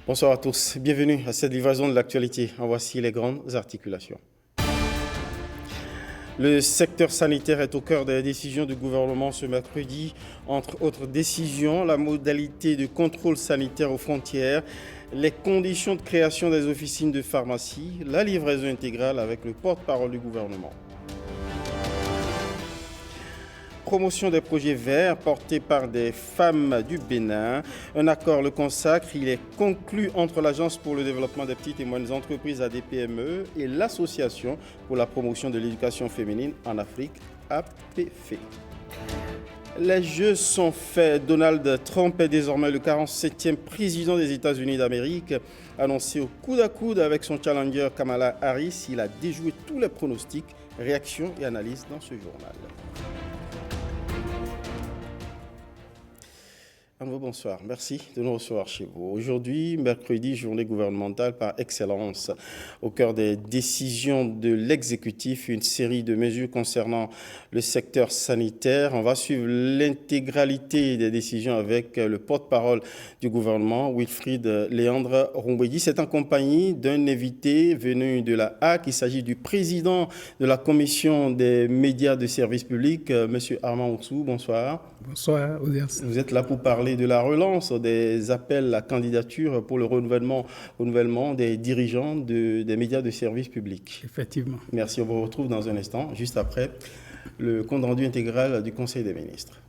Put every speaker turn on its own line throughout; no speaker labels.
Bonsoir à tous, bienvenue à cette livraison de l'actualité. En voici les grandes articulations. Le secteur sanitaire est au cœur des décisions du gouvernement ce mercredi. Entre autres décisions, la modalité de contrôle sanitaire aux frontières, les conditions de création des officines de pharmacie, la livraison intégrale avec le porte-parole du gouvernement. Promotion des projets verts portés par des femmes du Bénin. Un accord le consacre. Il est conclu entre l'Agence pour le développement des petites et moyennes entreprises ADPME et l'Association pour la promotion de l'éducation féminine en Afrique, APF. Les jeux sont faits. Donald Trump est désormais le 47e président des États-Unis d'Amérique. Annoncé au coude à coude avec son challenger Kamala Harris, il a déjoué tous les pronostics, réactions et analyses dans ce journal. À nouveau, bonsoir. Merci de nous recevoir chez vous. Aujourd'hui, mercredi, journée gouvernementale par excellence. Au cœur des décisions de l'exécutif, une série de mesures concernant le secteur sanitaire. On va suivre l'intégralité des décisions avec le porte-parole du gouvernement, Wilfried Léandre Rombouedi. C'est en compagnie d'un invité venu de la HAC. Il s'agit du président de la commission des médias de service public, M. Armand Oursou. Bonsoir.
Bonsoir, Audience.
Vous êtes là pour parler de la relance des appels à candidature pour le renouvellement des dirigeants des médias de service public.
Effectivement.
Merci, on vous retrouve dans un instant, juste après le compte-rendu intégral du Conseil des ministres.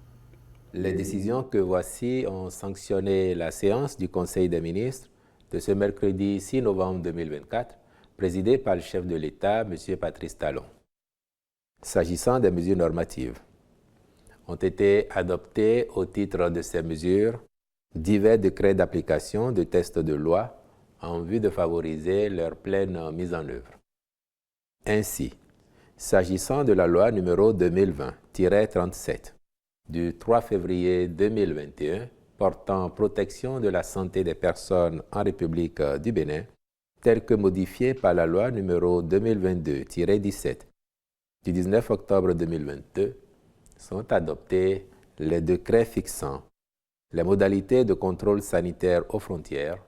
Les décisions que voici ont sanctionné la séance du Conseil des ministres de ce mercredi 6 novembre 2024, présidée par le chef de l'État, M. Patrice Talon. S'agissant des mesures normatives, ont été adoptés au titre de ces mesures divers décrets d'application de textes de loi en vue de favoriser leur pleine mise en œuvre. Ainsi, s'agissant de la loi numéro 2020-37 du 3 février 2021 portant protection de la santé des personnes en République du Bénin, telle que modifiée par la loi numéro 2022-17 du 19 octobre 2022, sont adoptés les décrets fixant les modalités de contrôle sanitaire aux frontières,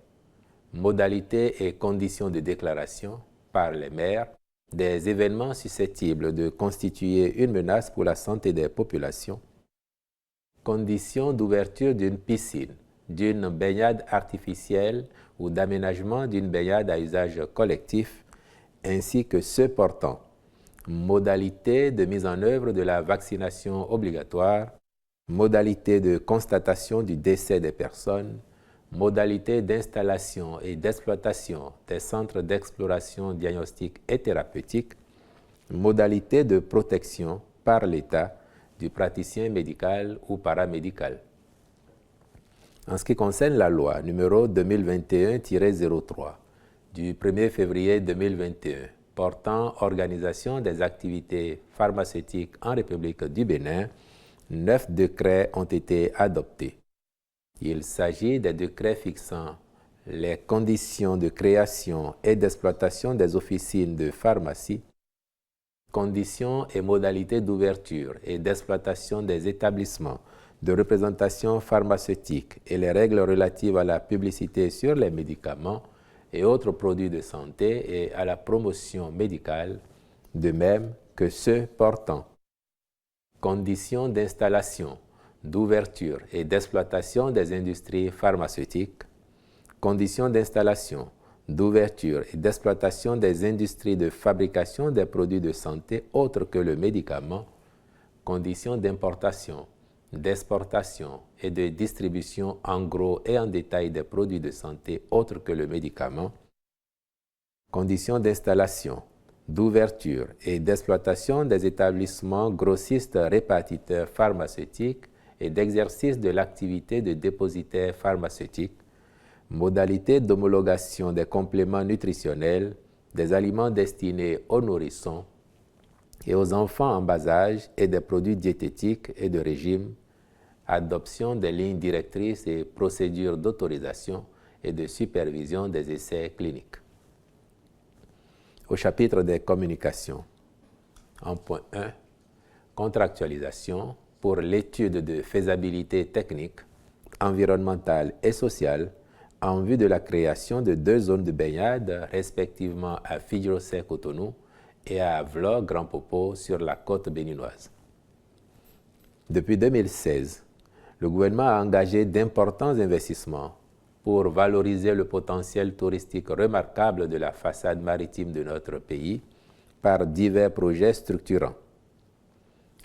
modalités et conditions de déclaration par les maires des événements susceptibles de constituer une menace pour la santé des populations, conditions d'ouverture d'une piscine, d'une baignade artificielle ou d'aménagement d'une baignade à usage collectif, ainsi que ceux portant modalité de mise en œuvre de la vaccination obligatoire, modalité de constatation du décès des personnes, modalité d'installation et d'exploitation des centres d'exploration diagnostique et thérapeutique, modalité de protection par l'État du praticien médical ou paramédical. En ce qui concerne la loi numéro 2021-03 du 1er février 2021, portant organisation des activités pharmaceutiques en République du Bénin, 9 décrets ont été adoptés. Il s'agit des décrets fixant les conditions de création et d'exploitation des officines de pharmacie, conditions et modalités d'ouverture et d'exploitation des établissements de représentation pharmaceutique et les règles relatives à la publicité sur les médicaments et autres produits de santé et à la promotion médicale, de même que ceux portant conditions d'installation, d'ouverture et d'exploitation des industries pharmaceutiques, conditions d'installation, d'ouverture et d'exploitation des industries de fabrication des produits de santé autres que le médicament, conditions d'importation, d'exportation et de distribution en gros et en détail des produits de santé autres que le médicament, conditions d'installation, d'ouverture et d'exploitation des établissements grossistes répartiteurs pharmaceutiques et d'exercice de l'activité de dépositaire pharmaceutique, modalités d'homologation des compléments nutritionnels, des aliments destinés aux nourrissons et aux enfants en bas âge et des produits diététiques et de régime, adoption des lignes directrices et procédures d'autorisation et de supervision des essais cliniques. Au chapitre des communications, en point 1, contractualisation pour l'étude de faisabilité technique, environnementale et sociale en vue de la création de 2 zones de baignade, respectivement à Fidjrosset-Cotonou et à Vlog-Grand Popo sur la côte béninoise. Depuis 2016, le gouvernement a engagé d'importants investissements pour valoriser le potentiel touristique remarquable de la façade maritime de notre pays par divers projets structurants.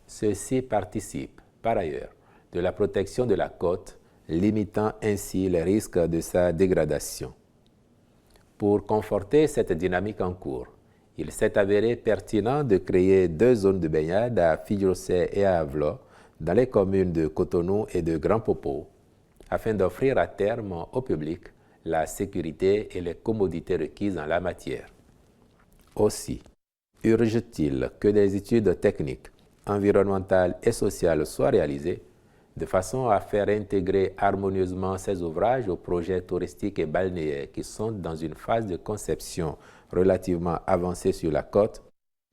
Ceux-ci participent, par ailleurs, de la protection de la côte, limitant ainsi les risques de sa dégradation. Pour conforter cette dynamique en cours, il s'est avéré pertinent de créer 2 zones de baignade à Fidjrosset et à Avlo, dans les communes de Cotonou et de Grand Popo, afin d'offrir à terme au public la sécurité et les commodités requises en la matière. Aussi, urge-t-il que des études techniques, environnementales et sociales soient réalisées de façon à faire intégrer harmonieusement ces ouvrages aux projets touristiques et balnéaires qui sont dans une phase de conception relativement avancée sur la côte,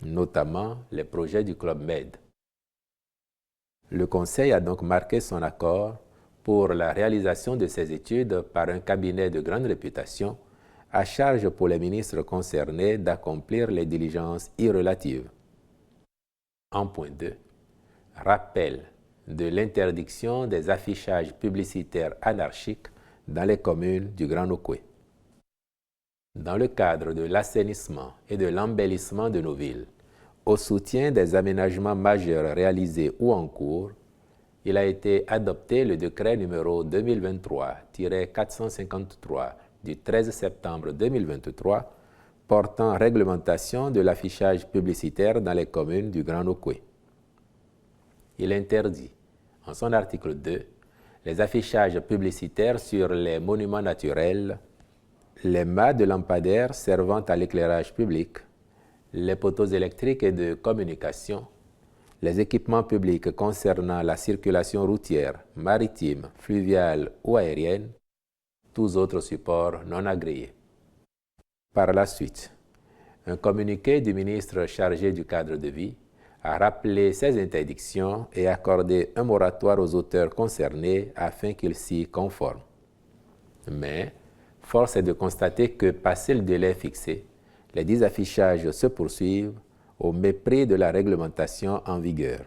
notamment les projets du Club Med. Le Conseil a donc marqué son accord pour la réalisation de ces études par un cabinet de grande réputation, à charge pour les ministres concernés d'accomplir les diligences irrelatives. En point 2, rappel de l'interdiction des affichages publicitaires anarchiques dans les communes du Grand Nokoué. Dans le cadre de l'assainissement et de l'embellissement de nos villes, au soutien des aménagements majeurs réalisés ou en cours, il a été adopté le décret numéro 2023-453 du 13 septembre 2023 portant réglementation de l'affichage publicitaire dans les communes du Grand Nokoué. Il interdit, en son article 2, les affichages publicitaires sur les monuments naturels, les mâts de lampadaires servant à l'éclairage public, les poteaux électriques et de communication, les équipements publics concernant la circulation routière, maritime, fluviale ou aérienne, tous autres supports non agréés. Par la suite, un communiqué du ministre chargé du cadre de vie a rappelé ces interdictions et accordé un moratoire aux auteurs concernés afin qu'ils s'y conforment. Mais, force est de constater que, passé le délai fixé, les 10 affichages se poursuivent au mépris de la réglementation en vigueur.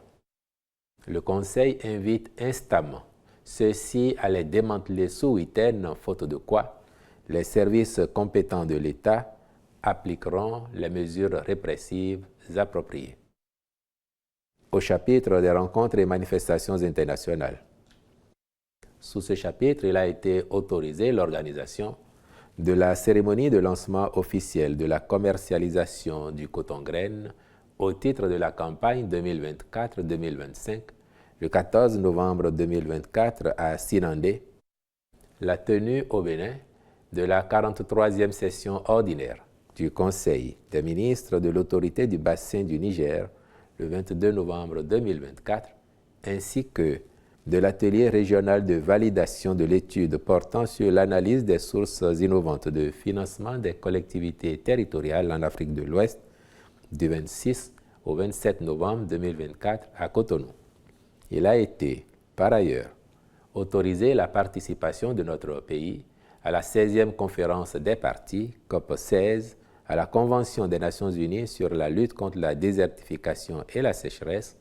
Le Conseil invite instamment ceux-ci à les démanteler sous huitaine, faute de quoi les services compétents de l'État appliqueront les mesures répressives appropriées. Au chapitre des rencontres et manifestations internationales. Sous ce chapitre, il a été autorisé l'organisation de la cérémonie de lancement officiel de la commercialisation du coton-graine au titre de la campagne 2024-2025, le 14 novembre 2024 à Sinandé, la tenue au Bénin de la 43e session ordinaire du Conseil des ministres de l'autorité du bassin du Niger le 22 novembre 2024, ainsi que de l'atelier régional de validation de l'étude portant sur l'analyse des sources innovantes de financement des collectivités territoriales en Afrique de l'Ouest du 26 au 27 novembre 2024 à Cotonou. Il a été, par ailleurs, autorisé la participation de notre pays à la 16e conférence des parties, COP16, à la Convention des Nations Unies sur la lutte contre la désertification et la sécheresse,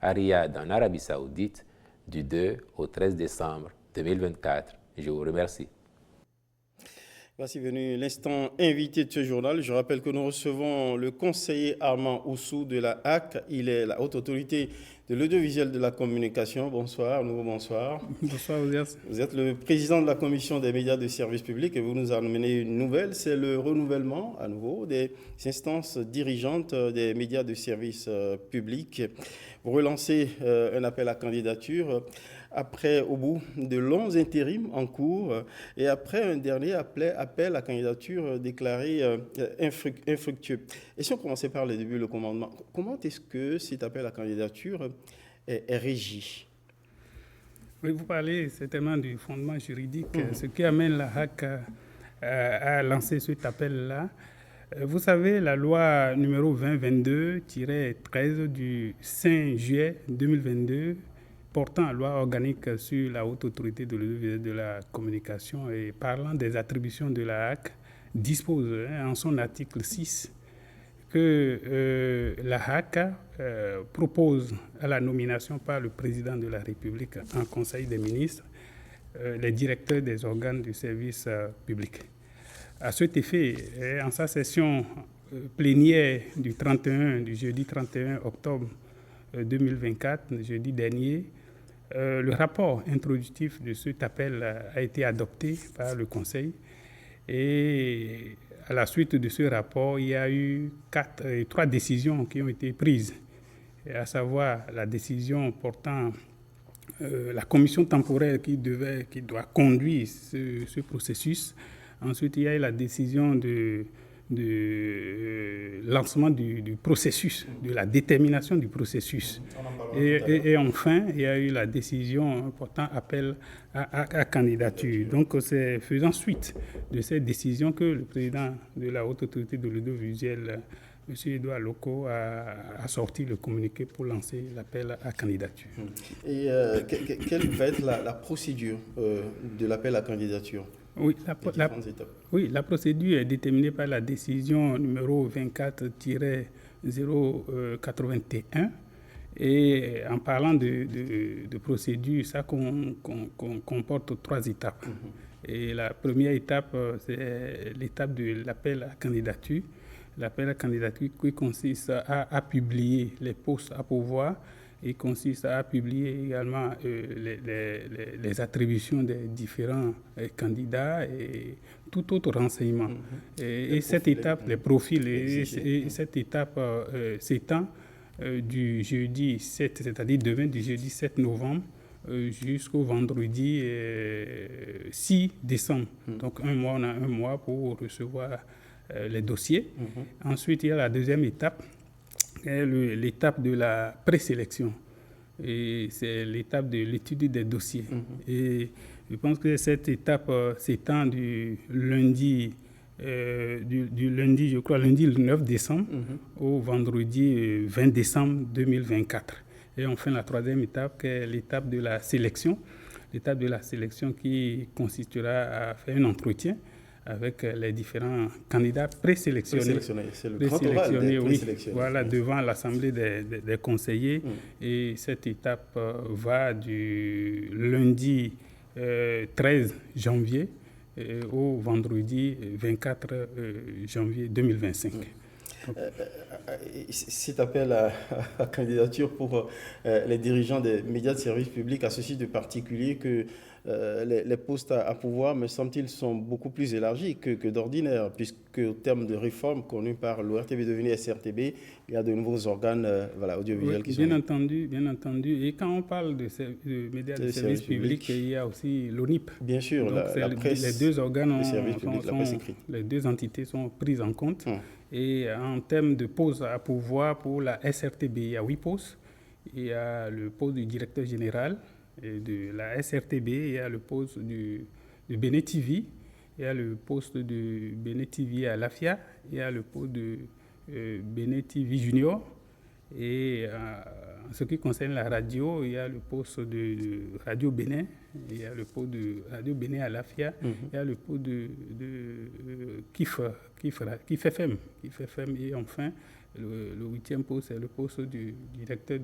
à Riyad en Arabie Saoudite, du 2 au 13 décembre 2024. Je vous remercie.
Voici venu l'instant invité de ce journal. Je rappelle que nous recevons le conseiller Armand Oussou de la HAC. Il est la haute autorité de l'audiovisuel de la communication. Bonsoir, nouveau bonsoir.
Bonsoir, Ozias.
Vous êtes le président de la commission des médias de service public et vous nous amenez une nouvelle, c'est le renouvellement à nouveau des instances dirigeantes des médias de service public. Vous relancez un appel à candidature après, au bout de longs intérims en cours et après un dernier appel à candidature déclaré infructueux. Et si on commençait par le début, le commandement, comment est-ce que cet appel à candidature est régi?
Oui, vous parlez certainement du fondement juridique, ce qui amène la HAC à lancer cet appel-là. Vous savez, la loi numéro 2022-13 du 5 juillet 2022 portant loi organique sur la haute autorité de la communication et parlant des attributions de la HAC dispose en son article 6 que la HAC propose à la nomination par le président de la République en Conseil des ministres les directeurs des organes du service public. À cet effet, en sa session plénière du jeudi 31 octobre 2024, jeudi dernier, le rapport introductif de cet appel a été adopté par le Conseil et à la suite de ce rapport, il y a eu 3 décisions qui ont été prises, à savoir la décision portant la commission temporaire qui doit conduire ce processus. Ensuite, il y a eu la décision de lancement du processus, de la détermination du processus. Et enfin, il y a eu la décision portant appel à candidature. Donc, c'est faisant suite de cette décision que le président de la Haute Autorité de l'Audiovisuel, M. Edouard Loko, a sorti le communiqué pour lancer l'appel à candidature.
Et quelle va être la procédure de l'appel à candidature?
Oui, la procédure est déterminée par la décision numéro 24-081. Et en parlant de procédure, ça comporte 3 étapes. Et la première étape, c'est l'étape de l'appel à candidature. L'appel à candidature qui consiste à publier les postes à pourvoir et consiste à publier également les attributions des différents candidats et tout autre renseignement. Et cette étape, les profils, et cette étape s'étend du jeudi 7, c'est-à-dire demain, du jeudi 7 novembre jusqu'au vendredi 6 décembre. Donc on a un mois pour recevoir les dossiers. Ensuite, il y a la deuxième étape, l'étape de la présélection. Et c'est l'étape de l'étude des dossiers. Et je pense que cette étape s'étend du lundi, lundi le 9 décembre au vendredi 20 décembre 2024. Et enfin, la troisième étape, qui est l'étape de la sélection. L'étape de la sélection qui consistera à faire un entretien avec les différents candidats présélectionnés.
C'est le grand oral des présélectionnés.
Voilà, devant l'Assemblée des conseillers. Et cette étape va du lundi 13 janvier au vendredi 24 janvier 2025.
Cet appel à candidature pour les dirigeants des médias de service public a ceci de particulier que les postes à pouvoir, me semble-t-il, sont beaucoup plus élargis que d'ordinaire, puisque au terme de réforme connue par l'ORTB devenue SRTB, il y a de nouveaux organes audiovisuels qui sont...
Bien entendu. Et quand on parle de médias de service public, il y a aussi l'ONIP.
Bien sûr,
donc, la presse, les deux organes, les deux entités sont prises en compte. Et en termes de postes à pouvoir pour la SRTB, il y a 8 postes. Il y a le poste du directeur général. Et de la SRTB, il y a le poste de Béné TV, il y a le poste de Béné TV à l'AFIA, il y a le poste de Béné TV Junior. Et en ce qui concerne la radio, il y a le poste de Radio Bénin, il y a le poste de Radio Bénin à l'AFIA, il y a le poste de KIF FM. Et enfin, le 8e poste, c'est le poste du directeur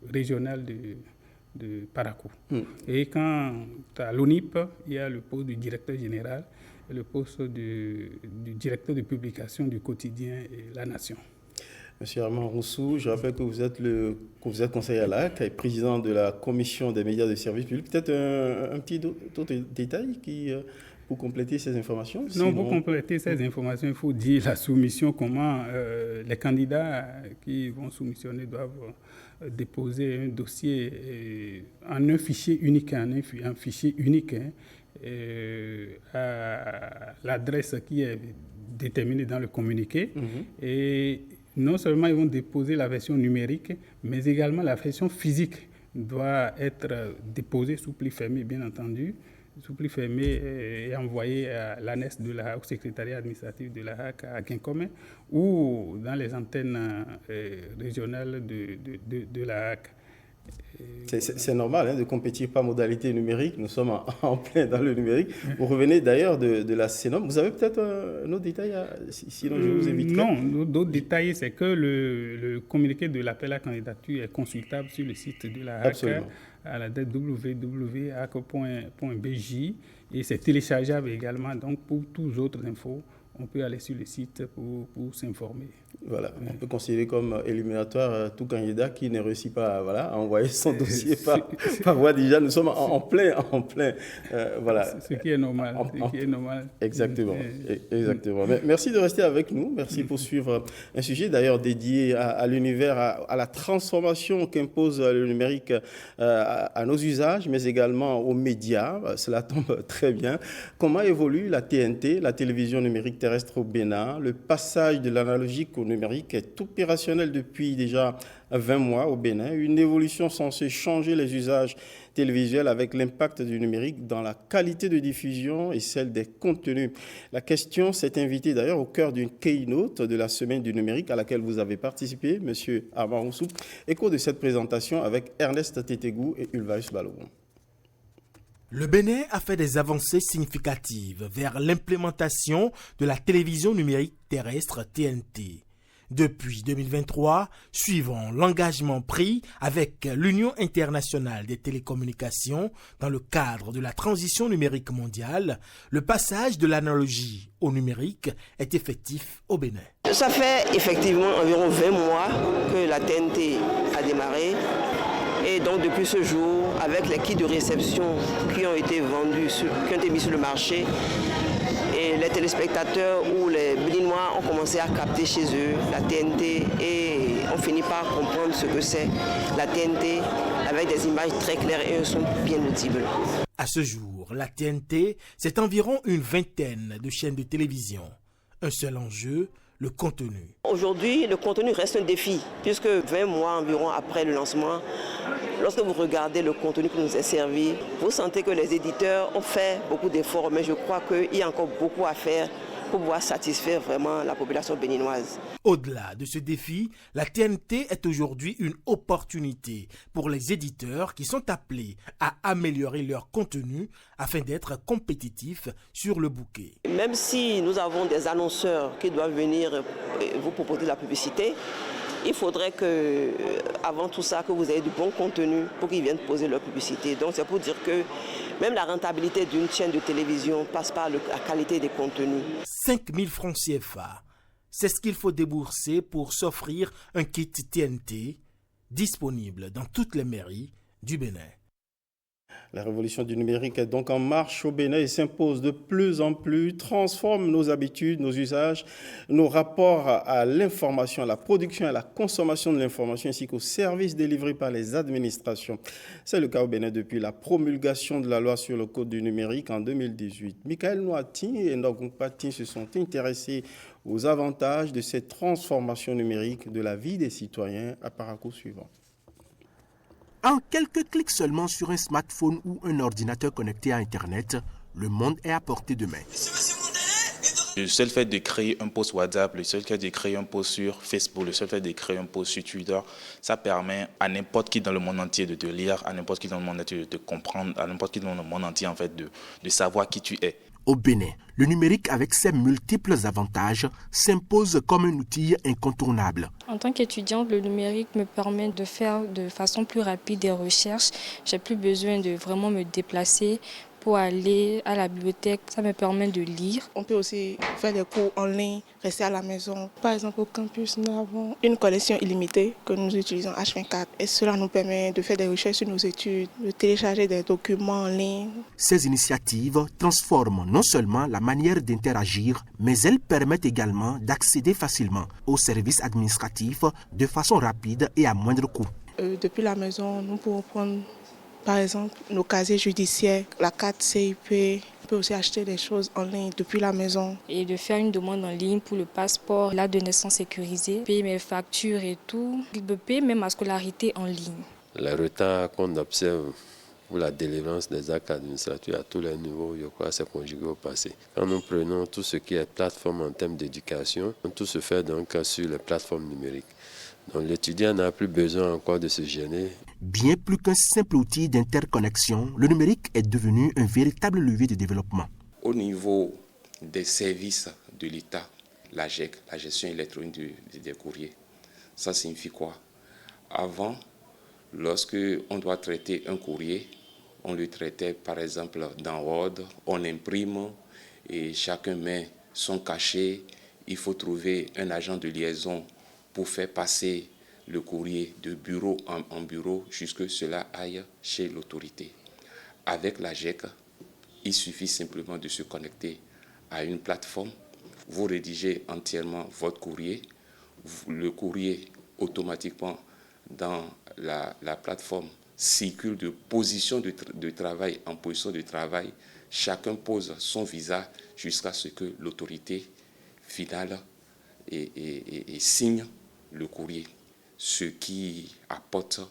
régional de Parakou. Et quand à l'ONIP, il y a le poste du directeur général et le poste du directeur de publication du quotidien et La Nation.
Monsieur Armand Roussou, je rappelle que vous êtes conseiller à la HAC et président de la commission des médias de service public. Peut-être un petit autre détail pour compléter ces informations?
Non, pour compléter ces informations, il faut dire la soumission, comment les candidats qui vont soumissionner doivent déposer un dossier en un fichier unique, à l'adresse qui est déterminée dans le communiqué. Et non seulement ils vont déposer la version numérique, mais également la version physique doit être déposée sous pli fermé, bien entendu, sous pli fermé et envoyé à l'ANES de la HAC, au secrétariat administratif de la HAC à Guincomen, ou dans les antennes régionales de la HAC.
C'est normal de compétir par modalité numérique. Nous sommes en plein dans le numérique. Vous revenez d'ailleurs de la CENOM. Vous avez peut-être un autre détail, sinon je vous éviterai.
Non, d'autres détails, c'est que le communiqué de l'appel à candidature est consultable sur le site de la HAC à l'adresse www.hac.bj et c'est téléchargeable également. Donc pour toutes les autres infos, on peut aller sur le site pour s'informer.
Voilà, on peut considérer comme éliminatoire tout candidat qui ne réussit pas à envoyer son dossier par voie déjà. Nous sommes en plein, voilà.
Ce qui est normal.
Exactement, exactement. Mais merci de rester avec nous. Merci pour suivre un sujet d'ailleurs dédié à l'univers, à la transformation qu'impose le numérique à nos usages, mais également aux médias. Cela tombe très bien. Comment évolue la TNT, la télévision numérique terrestre au Bénin? Le passage de l'analogique au numérique est opérationnel depuis déjà 20 mois au Bénin. Une évolution censée changer les usages télévisuels avec l'impact du numérique dans la qualité de diffusion et celle des contenus. La question s'est invitée d'ailleurs au cœur d'une keynote de la semaine du numérique à laquelle vous avez participé, Monsieur Armand Roussou. Écho de cette présentation avec Ernest Tétégou et Ulvaeus Balogun.
Le Bénin a fait des avancées significatives vers l'implémentation de la télévision numérique terrestre TNT. Depuis 2023, suivant l'engagement pris avec l'Union internationale des télécommunications dans le cadre de la transition numérique mondiale, le passage de l'analogie au numérique est effectif au Bénin.
Ça fait effectivement environ 20 mois que la TNT a démarré. Et donc depuis ce jour, avec les kits de réception qui ont été vendus, qui ont été mis sur le marché, et les téléspectateurs ou les Béninois ont commencé à capter chez eux la TNT et ont fini par comprendre ce que c'est la TNT avec des images très claires et un son bien audible.
À ce jour, la TNT, c'est environ une vingtaine de chaînes de télévision. Un seul enjeu, le contenu.
Aujourd'hui, le contenu reste un défi, puisque 20 mois environ après le lancement, lorsque vous regardez le contenu qui nous est servi, vous sentez que les éditeurs ont fait beaucoup d'efforts, mais je crois qu'il y a encore beaucoup à faire pour pouvoir satisfaire vraiment la population béninoise.
Au-delà de ce défi, la TNT est aujourd'hui une opportunité pour les éditeurs qui sont appelés à améliorer leur contenu afin d'être compétitifs sur le bouquet.
Même si nous avons des annonceurs qui doivent venir vous proposer de la publicité, il faudrait que, avant tout ça, que vous ayez du bon contenu pour qu'ils viennent poser leur publicité. Donc c'est pour dire que même la rentabilité d'une chaîne de télévision passe par la qualité des contenus.
5 000 francs CFA, c'est ce qu'il faut débourser pour s'offrir un kit TNT disponible dans toutes les mairies du Bénin.
La révolution du numérique est donc en marche au Bénin et s'impose de plus en plus, transforme nos habitudes, nos usages, nos rapports à l'information, à la production et à la consommation de l'information ainsi qu'aux services délivrés par les administrations. C'est le cas au Bénin depuis la promulgation de la loi sur le code du numérique en 2018. Michael Noati et Nogong Pati se sont intéressés aux avantages de cette transformation numérique de la vie des citoyens à parcours suivant.
En quelques clics seulement sur un smartphone ou un ordinateur connecté à Internet, le monde est à portée de main.
Le seul fait de créer un post WhatsApp, le seul fait de créer un post sur Facebook, le seul fait de créer un post sur Twitter, ça permet à n'importe qui dans le monde entier de te lire, à n'importe qui dans le monde entier de te comprendre, à n'importe qui dans le monde entier en fait de savoir qui tu es.
Au Bénin, le numérique avec ses multiples avantages s'impose comme un outil incontournable.
En tant qu'étudiante, le numérique me permet de faire de façon plus rapide des recherches. J'ai plus besoin de vraiment me déplacer pour aller à la bibliothèque. Ça me permet de lire.
On peut aussi faire des cours en ligne, rester à la maison. Par exemple, au campus, nous avons une connexion illimitée que nous utilisons H24. Et cela nous permet de faire des recherches sur nos études, de télécharger des documents en ligne.
Ces initiatives transforment non seulement la manière d'interagir, mais elles permettent également d'accéder facilement aux services administratifs de façon rapide et à moindre coût.
Depuis la maison, nous pouvons prendre par exemple nos casiers judiciaires, la carte CIP. On peut aussi acheter des choses en ligne depuis la maison.
Et de faire une demande en ligne pour le passeport, l'acte de naissance sécurisé, payer mes factures et tout. Je peux payer même ma scolarité en ligne.
Le retard qu'on observe pour la délivrance des actes administratifs à tous les niveaux, je crois, c'est conjugué au passé. Quand nous prenons tout ce qui est plateforme en termes d'éducation, tout se fait donc sur les plateformes numériques. Donc l'étudiant n'a plus besoin encore de se gêner.
Bien plus qu'un simple outil d'interconnexion, le numérique est devenu un véritable levier de développement.
Au niveau des services de l'État, la GEC, la gestion électronique des courriers, ça signifie quoi? Avant, lorsque on doit traiter un courrier, on le traitait par exemple dans Word, on imprime et chacun met son cachet. Il faut trouver un agent de liaison pour faire passer le courrier de bureau en bureau jusqu'à ce que cela aille chez l'autorité. Avec la GEC, il suffit simplement de se connecter à une plateforme. Vous rédigez entièrement votre courrier. Le courrier, automatiquement, dans la plateforme, circule de position de travail en position de travail. Chacun pose son visa jusqu'à ce que l'autorité finale et signe le courrier, ce qui apporte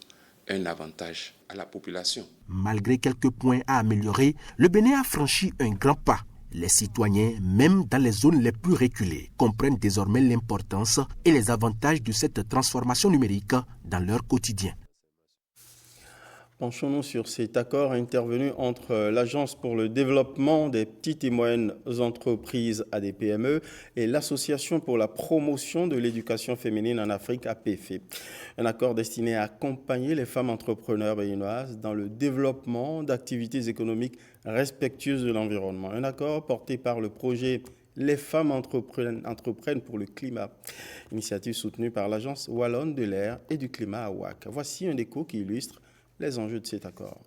un avantage à la population.
Malgré quelques points à améliorer, le Bénin a franchi un grand pas. Les citoyens, même dans les zones les plus reculées, comprennent désormais l'importance et les avantages de cette transformation numérique dans leur quotidien.
Penchons-nous sur cet accord intervenu entre l'Agence pour le développement des petites et moyennes entreprises ADPME et l'Association pour la promotion de l'éducation féminine en Afrique APF. Un accord destiné à accompagner les femmes entrepreneurs béninoises dans le développement d'activités économiques respectueuses de l'environnement. Un accord porté par le projet Les femmes entreprennent pour le climat, initiative soutenue par l'Agence wallonne de l'air et du climat AWAC. Voici un écho qui illustre les enjeux de cet accord.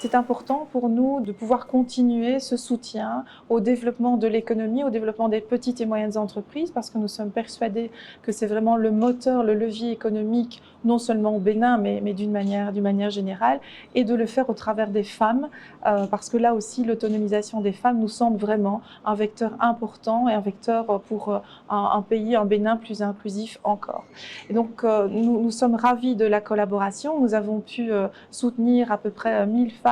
C'est important pour nous de pouvoir continuer ce soutien au développement de l'économie, au développement des petites et moyennes entreprises, parce que nous sommes persuadés que c'est vraiment le moteur, le levier économique, non seulement au Bénin, mais d'une manière générale, et de le faire au travers des femmes, parce que là aussi, l'autonomisation des femmes nous semble vraiment un vecteur important et un vecteur pour un pays, un Bénin plus inclusif encore. Et donc, nous sommes ravis de la collaboration. Nous avons pu soutenir à peu près 1000 femmes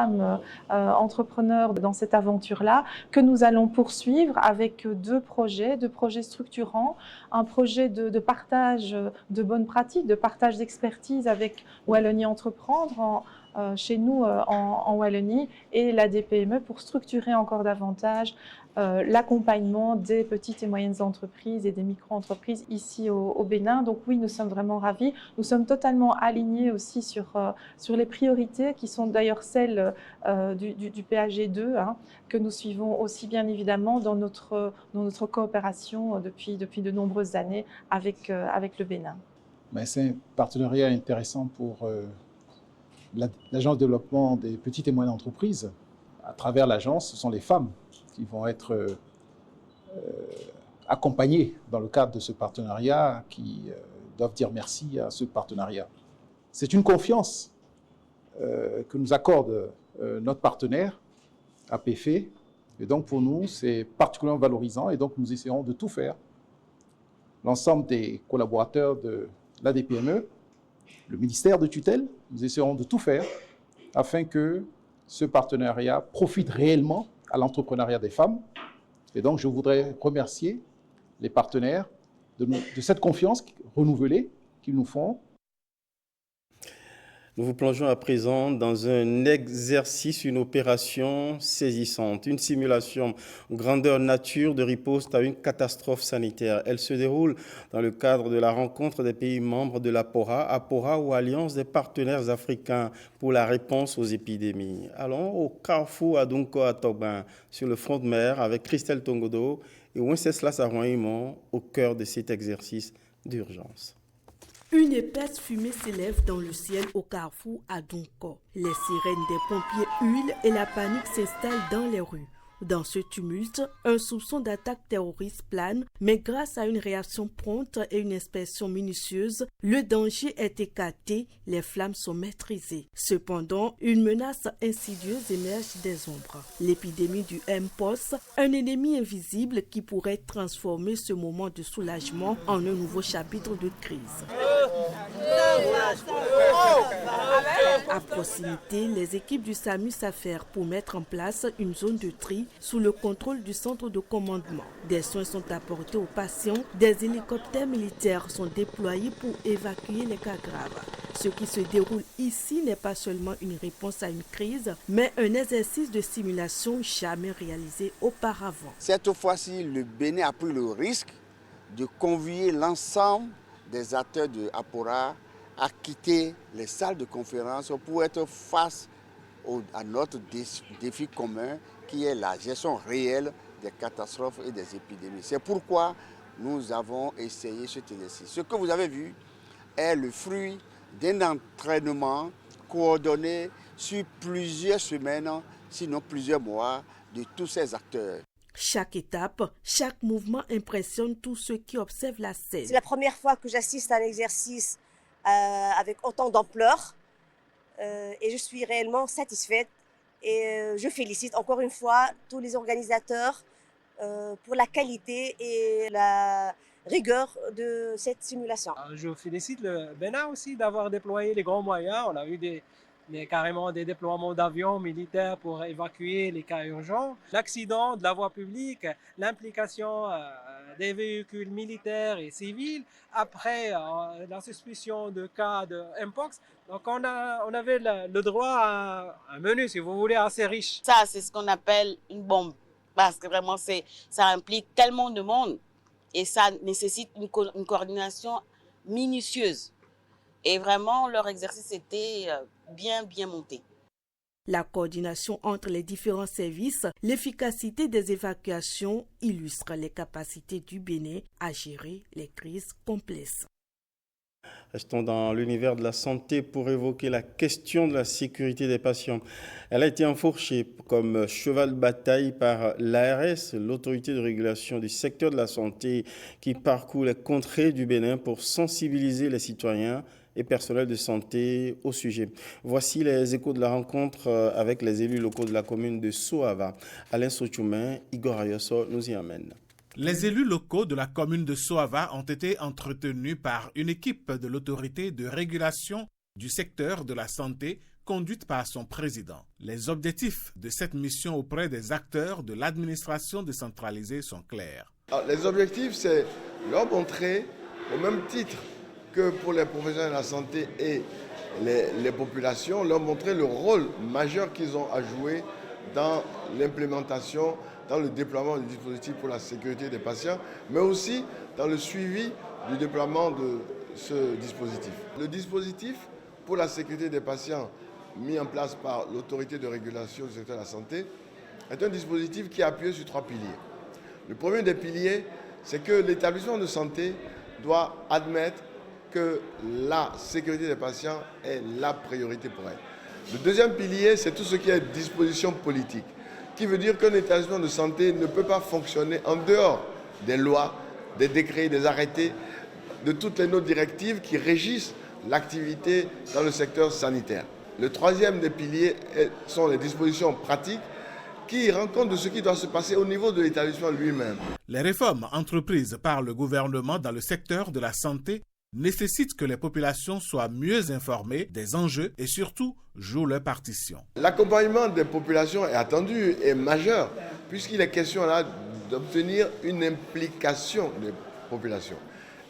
entrepreneurs dans cette aventure-là, que nous allons poursuivre avec deux projets structurants, un projet de partage de bonnes pratiques, de partage d'expertise avec Wallonie Entreprendre chez nous en Wallonie et la DPME pour structurer encore davantage l'accompagnement des petites et moyennes entreprises et des micro-entreprises ici au Bénin. Donc oui, nous sommes vraiment ravis. Nous sommes totalement alignés aussi sur les priorités qui sont d'ailleurs celles du PAG2, que nous suivons aussi bien évidemment dans notre coopération depuis de nombreuses années avec le Bénin.
C'est un partenariat intéressant pour l'Agence de développement des petites et moyennes entreprises. À travers l'agence, ce sont les femmes qui vont être accompagnées dans le cadre de ce partenariat, qui doivent dire merci à ce partenariat. C'est une confiance que nous accorde notre partenaire, APF, et donc pour nous, c'est particulièrement valorisant, et donc nous essaierons de tout faire. L'ensemble des collaborateurs de l'ADPME, le ministère de tutelle, nous essaierons de tout faire afin que ce partenariat profite réellement à l'entrepreneuriat des femmes. Et donc, je voudrais remercier les partenaires de cette confiance renouvelée qu'ils nous font.
Nous vous plongeons à présent dans un exercice, une opération saisissante, une simulation grandeur nature de riposte à une catastrophe sanitaire. Elle se déroule dans le cadre de la rencontre des pays membres de l'APORA ou Alliance des partenaires africains pour la réponse aux épidémies. Allons au carrefour Adunko à Togban, sur le front de mer, avec Christelle Tongodo et Wenceslas Arouaimon au cœur de cet exercice d'urgence.
Une épaisse fumée s'élève dans le ciel au carrefour Adunko. Les sirènes des pompiers huilent et la panique s'installe dans les rues. Dans ce tumulte, un soupçon d'attaque terroriste plane, mais grâce à une réaction prompte et une inspection minutieuse, le danger est écarté, les flammes sont maîtrisées. Cependant, une menace insidieuse émerge des ombres. L'épidémie du Mpox, un ennemi invisible qui pourrait transformer ce moment de soulagement en un nouveau chapitre de crise. À proximité, les équipes du SAMU s'affairent pour mettre en place une zone de tri sous le contrôle du centre de commandement. Des soins sont apportés aux patients, des hélicoptères militaires sont déployés pour évacuer les cas graves. Ce qui se déroule ici n'est pas seulement une réponse à une crise, mais un exercice de simulation jamais réalisé auparavant.
Cette fois-ci, le Bénin a pris le risque de convier l'ensemble des acteurs de Apora à quitter les salles de conférence pour être face à notre défi commun qui est la gestion réelle des catastrophes et des épidémies. C'est pourquoi nous avons essayé cet exercice. Ce que vous avez vu est le fruit d'un entraînement coordonné sur plusieurs semaines, sinon plusieurs mois, de tous ces acteurs.
Chaque étape, chaque mouvement impressionne tous ceux qui observent la scène.
C'est la première fois que j'assiste à un exercice avec autant d'ampleur et je suis réellement satisfaite et je félicite encore une fois tous les organisateurs pour la qualité et la rigueur de cette simulation.
Je félicite le Bénin aussi d'avoir déployé les grands moyens. On a eu carrément des déploiements d'avions militaires pour évacuer les cas urgents. L'accident de la voie publique, l'implication des véhicules militaires et civils, après la suspicion de cas de Mpox. Donc on avait le droit à un menu, si vous voulez, assez riche.
Ça, c'est ce qu'on appelle une bombe, parce que vraiment, ça implique tellement de monde et ça nécessite une coordination minutieuse. Et vraiment, leur exercice était bien monté.
La coordination entre les différents services, l'efficacité des évacuations illustre les capacités du Bénin à gérer les crises complexes.
Restons dans l'univers de la santé pour évoquer la question de la sécurité des patients. Elle a été enfourchée comme cheval de bataille par l'ARS, l'autorité de régulation du secteur de la santé, qui parcourt les contrées du Bénin pour sensibiliser les citoyens et personnel de santé au sujet. Voici les échos de la rencontre avec les élus locaux de la commune de Soava. Alain Sochoumen, Igor Ayoso nous y amène.
Les élus locaux de la commune de Soava ont été entretenus par une équipe de l'autorité de régulation du secteur de la santé conduite par son président. Les objectifs de cette mission auprès des acteurs de l'administration décentralisée sont clairs.
Alors, les objectifs, c'est leur montrer, au même titre que pour les professionnels de la santé et les populations, leur montrer le rôle majeur qu'ils ont à jouer dans l'implémentation, dans le déploiement du dispositif pour la sécurité des patients, mais aussi dans le suivi du déploiement de ce dispositif. Le dispositif pour la sécurité des patients mis en place par l'autorité de régulation du secteur de la santé est un dispositif qui est appuyé sur 3 piliers. Le premier des piliers, c'est que l'établissement de santé doit admettre que la sécurité des patients est la priorité pour elle. Le deuxième pilier, c'est tout ce qui est disposition politique, qui veut dire qu'un établissement de santé ne peut pas fonctionner en dehors des lois, des décrets, des arrêtés, de toutes les notes directives qui régissent l'activité dans le secteur sanitaire. Le troisième des piliers sont les dispositions pratiques qui rendent compte de ce qui doit se passer au niveau de l'établissement lui-même.
Les réformes entreprises par le gouvernement dans le secteur de la santé nécessitent que les populations soient mieux informées des enjeux et surtout jouent leur partition.
L'accompagnement des populations est attendu et majeur puisqu'il est question là d'obtenir une implication des populations.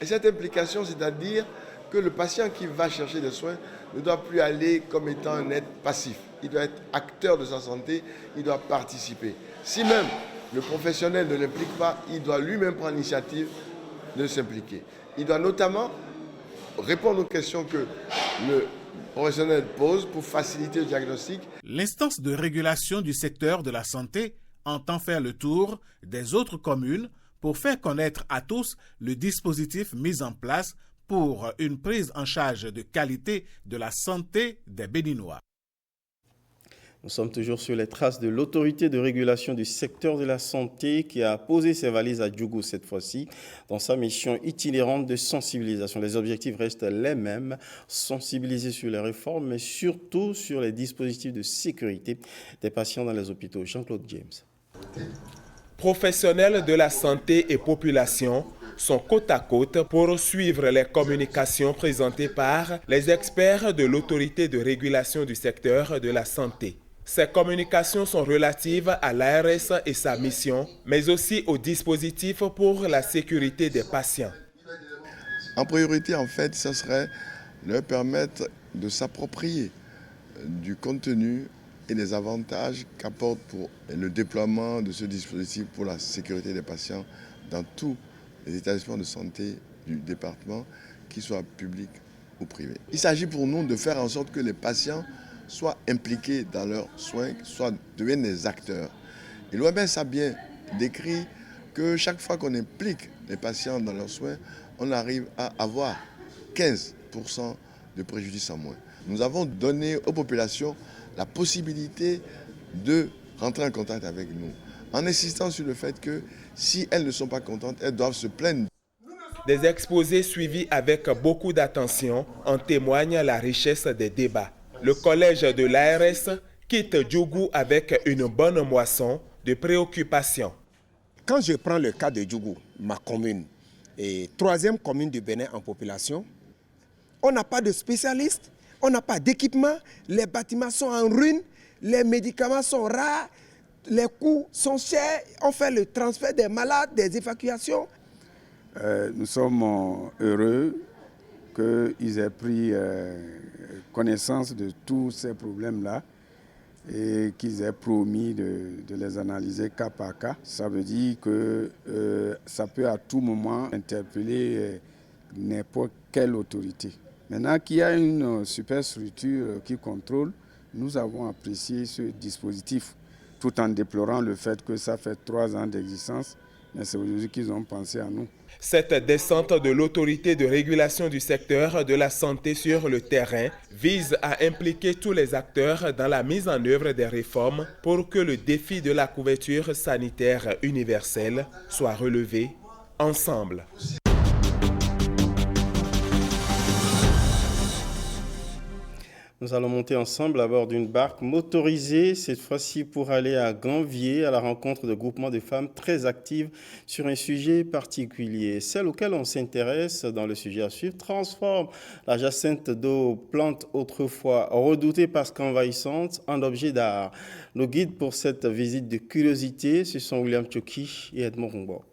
Et cette implication, c'est-à-dire que le patient qui va chercher des soins ne doit plus aller comme étant un être passif. Il doit être acteur de sa santé, il doit participer. Si même le professionnel ne l'implique pas, il doit lui-même prendre l'initiative de s'impliquer. Il doit notamment répondre aux questions que le professionnel pose pour faciliter le diagnostic.
L'instance de régulation du secteur de la santé entend faire le tour des autres communes pour faire connaître à tous le dispositif mis en place pour une prise en charge de qualité de la santé des Béninois.
Nous sommes toujours sur les traces de l'autorité de régulation du secteur de la santé qui a posé ses valises à Djougou cette fois-ci dans sa mission itinérante de sensibilisation. Les objectifs restent les mêmes, sensibiliser sur les réformes, mais surtout sur les dispositifs de sécurité des patients dans les hôpitaux. Jean-Claude James.
Professionnels de la santé et population sont côte à côte pour suivre les communications présentées par les experts de l'autorité de régulation du secteur de la santé. Ces communications sont relatives à l'ARS et sa mission, mais aussi au dispositif pour la sécurité des patients.
En priorité, en fait, ce serait leur permettre de s'approprier du contenu et des avantages qu'apporte pour le déploiement de ce dispositif pour la sécurité des patients dans tous les établissements de santé du département, qu'ils soient publics ou privés. Il s'agit pour nous de faire en sorte que les patients soient impliqués dans leurs soins, deviennent des acteurs. Et l'OMS a bien décrit que chaque fois qu'on implique les patients dans leurs soins, on arrive à avoir 15% de préjudice en moins. Nous avons donné aux populations la possibilité de rentrer en contact avec nous, en insistant sur le fait que si elles ne sont pas contentes, elles doivent se plaindre.
Des exposés suivis avec beaucoup d'attention en témoignent la richesse des débats. Le collège de l'ARS quitte Djougou avec une bonne moisson de préoccupations.
Quand je prends le cas de Djougou, ma commune, et 3e commune du Bénin en population, on n'a pas de spécialistes, on n'a pas d'équipement, les bâtiments sont en ruine, les médicaments sont rares, les coûts sont chers, on fait le transfert des malades, des évacuations.
Nous sommes heureux qu'ils aient pris connaissance de tous ces problèmes-là et qu'ils aient promis de les analyser cas par cas. Ça veut dire que ça peut à tout moment interpeller n'importe quelle autorité. Maintenant qu'il y a une superstructure qui contrôle, nous avons apprécié ce dispositif tout en déplorant le fait que ça fait 3 ans d'existence, mais c'est aujourd'hui qu'ils ont pensé à nous.
Cette descente de l'autorité de régulation du secteur de la santé sur le terrain vise à impliquer tous les acteurs dans la mise en œuvre des réformes pour que le défi de la couverture sanitaire universelle soit relevé ensemble.
Nous allons monter ensemble à bord d'une barque motorisée, cette fois-ci pour aller à Ganvier, à la rencontre de groupements de femmes très actives sur un sujet particulier. Celle auquel on s'intéresse dans le sujet à suivre transforme la jacinthe d'eau, plante autrefois redoutée parce qu'envahissante, en objet d'art. Nos guides pour cette visite de curiosité, ce sont William Tchoki et Edmond Rongbo.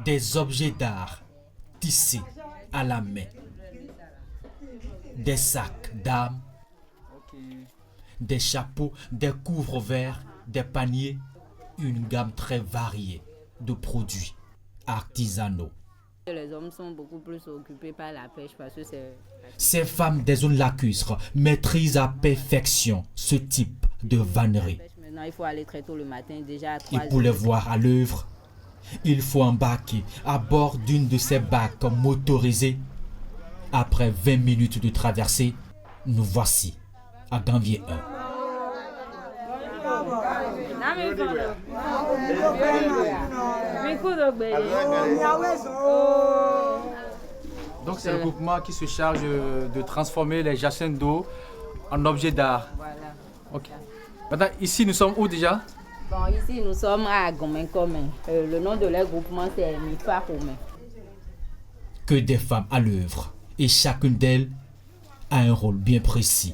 Des objets d'art tissés à la main. Des sacs d'âme, des chapeaux, des couvre-verres, des paniers, une gamme très variée de produits artisanaux.
Les hommes sont beaucoup plus occupés par la pêche parce que c'est...
Ces femmes des zones lacustres maîtrisent à perfection ce type de vannerie.
Maintenant, il faut aller très tôt le matin, déjà à 3
Et pour les voir à l'œuvre, il faut embarquer à bord d'une de ces barques motorisées. Après 20 minutes de traversée, nous voici à Ganvier 1.
Donc c'est le groupement qui se charge de transformer les jacinthes d'eau en objets d'art.
Voilà.
Ok. Maintenant, ici, nous sommes où déjà?
Bon, ici, nous sommes à Gomen-Commun. Le nom de leur groupement, c'est Mifa Commun.
Que des femmes à l'œuvre. Et chacune d'elles a un rôle bien précis.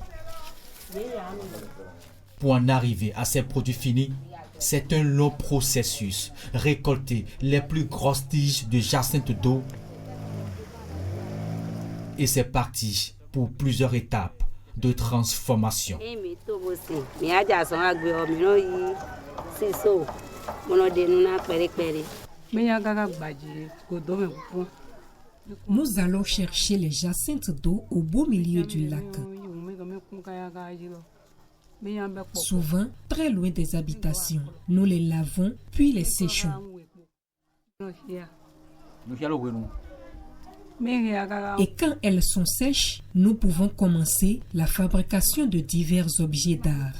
Pour en arriver à ces produits finis, c'est un long processus. Récolter les plus grosses tiges de jacinthe d'eau. Et c'est parti pour plusieurs étapes de transformation.
Nous allons chercher les jacinthes d'eau au beau milieu du lac. Souvent, très loin des habitations. Nous les lavons, puis les séchons. Et quand elles sont sèches, nous pouvons commencer la fabrication de divers objets d'art.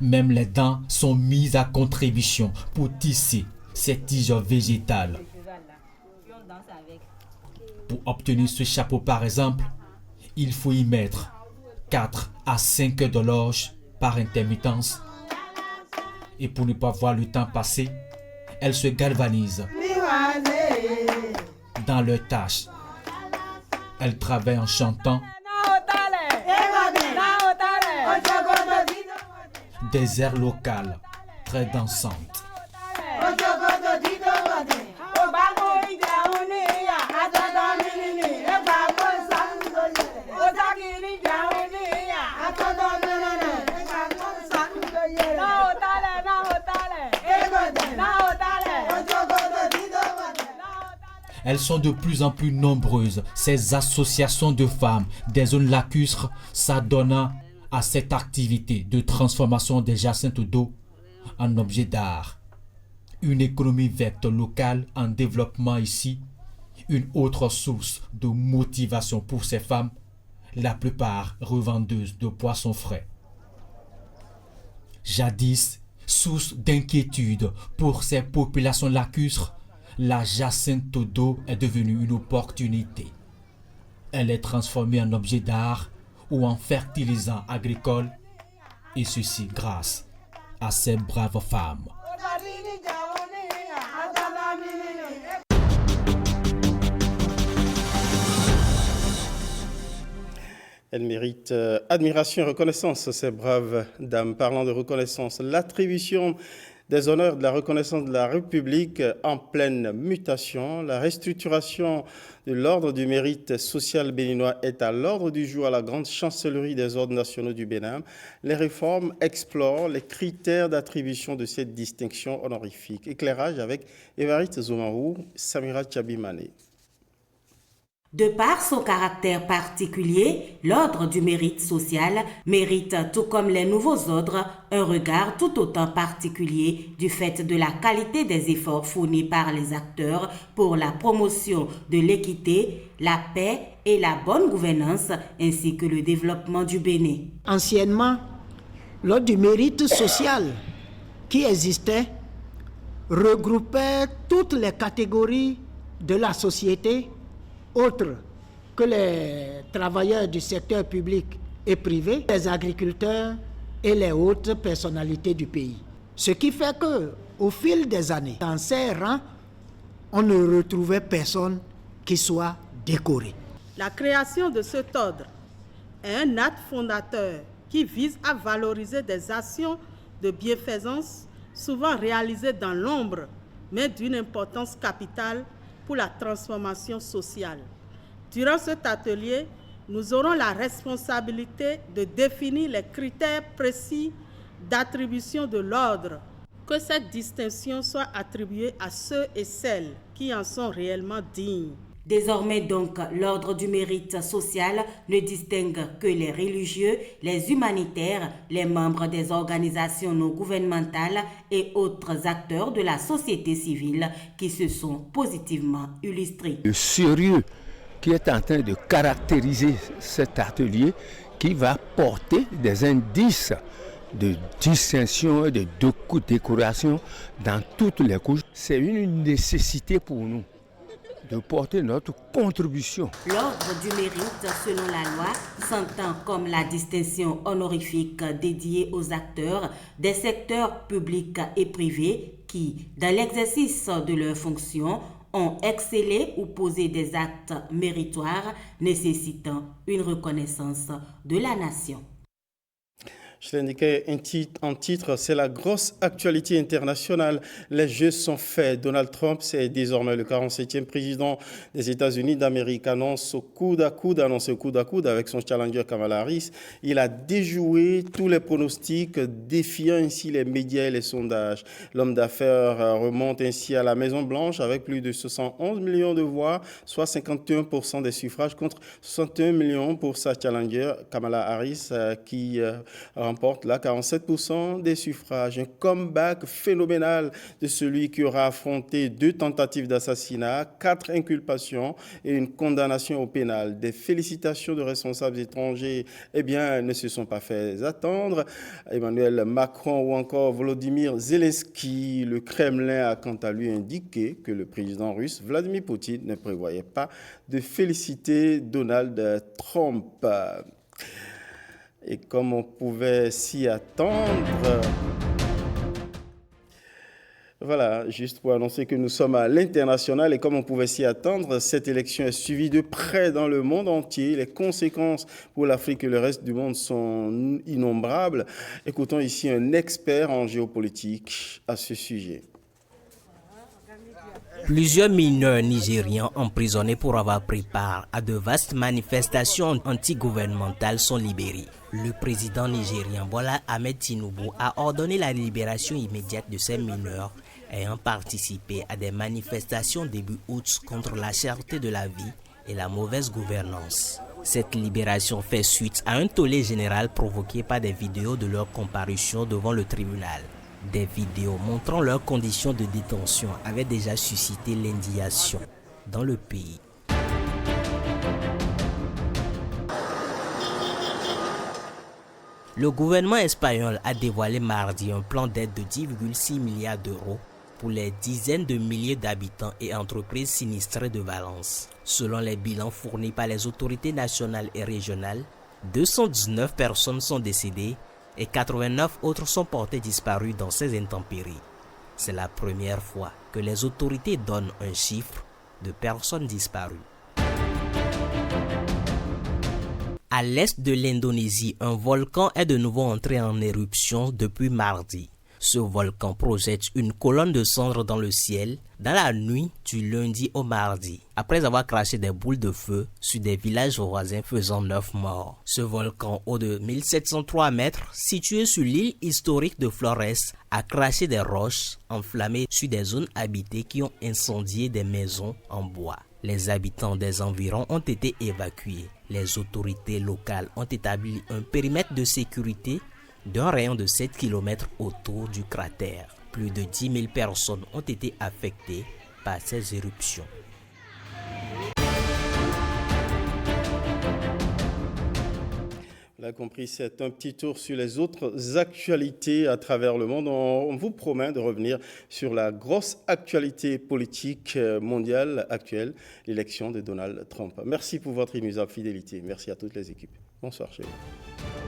Même les dents sont mises à contribution pour tisser ces tiges végétales. Pour obtenir ce chapeau par exemple, il faut y mettre 4 à 5 heures d'horloge par intermittence. Et pour ne pas voir le temps passer, elles se galvanisent dans leurs tâches Elle travaille en chantant. Des airs locales très dansantes. Elles sont de plus en plus nombreuses, ces associations de femmes des zones lacustres s'adonnant à cette activité de transformation des jacinthes d'eau en objets d'art. Une économie verte locale en développement ici, une autre source de motivation pour ces femmes, la plupart revendeuses de poissons frais. Jadis, source d'inquiétude pour ces populations lacustres, la jacinthe d'eau est devenue une opportunité. Elle est transformée en objet d'art ou en fertilisant agricole, et ceci grâce à ces braves femmes.
Elle mérite admiration et reconnaissance, ces braves dames. Parlant de reconnaissance, l'attribution des honneurs de la reconnaissance de la République en pleine mutation, la restructuration de l'ordre du mérite social béninois est à l'ordre du jour à la grande chancellerie des ordres nationaux du Bénin. Les réformes explorent les critères d'attribution de cette distinction honorifique. Éclairage avec Évariste Zoumarou, Samira Tchabimane.
De par son caractère particulier, l'ordre du mérite social mérite, tout comme les nouveaux ordres, un regard tout autant particulier du fait de la qualité des efforts fournis par les acteurs pour la promotion de l'équité, la paix et la bonne gouvernance, ainsi que le développement du Bénin.
Anciennement, l'ordre du mérite social qui existait regroupait toutes les catégories de la société, autres que les travailleurs du secteur public et privé, les agriculteurs et les autres personnalités du pays. Ce qui fait que, au fil des années, dans ces rangs, on ne retrouvait personne qui soit décoré.
La création de cet ordre est un acte fondateur qui vise à valoriser des actions de bienfaisance souvent réalisées dans l'ombre, mais d'une importance capitale pour la transformation sociale. Durant cet atelier, nous aurons la responsabilité de définir les critères précis d'attribution de l'ordre, que cette distinction soit attribuée à ceux et celles qui en sont réellement dignes.
Désormais donc, l'ordre du mérite social ne distingue que les religieux, les humanitaires, les membres des organisations non gouvernementales et autres acteurs de la société civile qui se sont positivement illustrés.
Le sérieux qui est en train de caractériser cet atelier qui va porter des indices de distinction et de décoration dans toutes les couches, c'est une nécessité pour nous de porter notre contribution.
L'ordre du mérite, selon la loi, s'entend comme la distinction honorifique dédiée aux acteurs des secteurs publics et privés qui, dans l'exercice de leurs fonctions, ont excellé ou posé des actes méritoires nécessitant une reconnaissance de la nation.
Je l'indiquais en titre, c'est la grosse actualité internationale. Les jeux sont faits. Donald Trump, c'est désormais le 47e président des États-Unis d'Amérique, annonce au coude à coude avec son challenger Kamala Harris. Il a déjoué tous les pronostics, défiant ainsi les médias et les sondages. L'homme d'affaires remonte ainsi à la Maison-Blanche avec plus de 71 millions de voix, soit 51% des suffrages contre 61 millions pour sa challenger Kamala Harris qui remporte là 47% des suffrages. Un comeback phénoménal de celui qui aura affronté 2 tentatives d'assassinat, 4 inculpations et une condamnation au pénal. Des félicitations de responsables étrangers ne se sont pas fait attendre. Emmanuel Macron ou encore Volodymyr Zelensky. Le Kremlin a quant à lui indiqué que le président russe Vladimir Poutine ne prévoyait pas de féliciter Donald Trump. Et comme on pouvait s'y attendre, Voilà, juste pour annoncer que nous sommes à l'international et comme on pouvait s'y attendre, cette élection est suivie de près dans le monde entier. Les conséquences pour l'Afrique et le reste du monde sont innombrables. Écoutons ici un expert en géopolitique à ce sujet.
Plusieurs mineurs nigérians emprisonnés pour avoir pris part à de vastes manifestations antigouvernementales sont libérés. Le président nigérien Bola Ahmed Tinubu a ordonné la libération immédiate de ces mineurs ayant participé à des manifestations début août contre la cherté de la vie et la mauvaise gouvernance. Cette libération fait suite à un tollé général provoqué par des vidéos de leur comparution devant le tribunal. Des vidéos montrant leurs conditions de détention avaient déjà suscité l'indignation dans le pays. Le gouvernement espagnol a dévoilé mardi un plan d'aide de 10,6 milliards d'euros pour les dizaines de milliers d'habitants et entreprises sinistrées de Valence. Selon les bilans fournis par les autorités nationales et régionales, 219 personnes sont décédées et 89 autres sont portés disparus dans ces intempéries. C'est la première fois que les autorités donnent un chiffre de personnes disparues. À l'est de l'Indonésie, un volcan est de nouveau entré en éruption depuis mardi. Ce volcan projette une colonne de cendres dans le ciel dans la nuit du lundi au mardi, après avoir craché des boules de feu sur des villages voisins faisant 9 morts. Ce volcan, haut de 1703 mètres, situé sur l'île historique de Flores, a craché des roches enflammées sur des zones habitées qui ont incendié des maisons en bois. Les habitants des environs ont été évacués. Les autorités locales ont établi un périmètre de sécurité d'un rayon de 7 km autour du cratère. Plus de 10 000 personnes ont été affectées par ces éruptions.
Vous l'avez compris, c'est un petit tour sur les autres actualités à travers le monde. On vous promet de revenir sur la grosse actualité politique mondiale actuelle, l'élection de Donald Trump. Merci pour votre inépuisable fidélité. Merci à toutes les équipes. Bonsoir chez vous.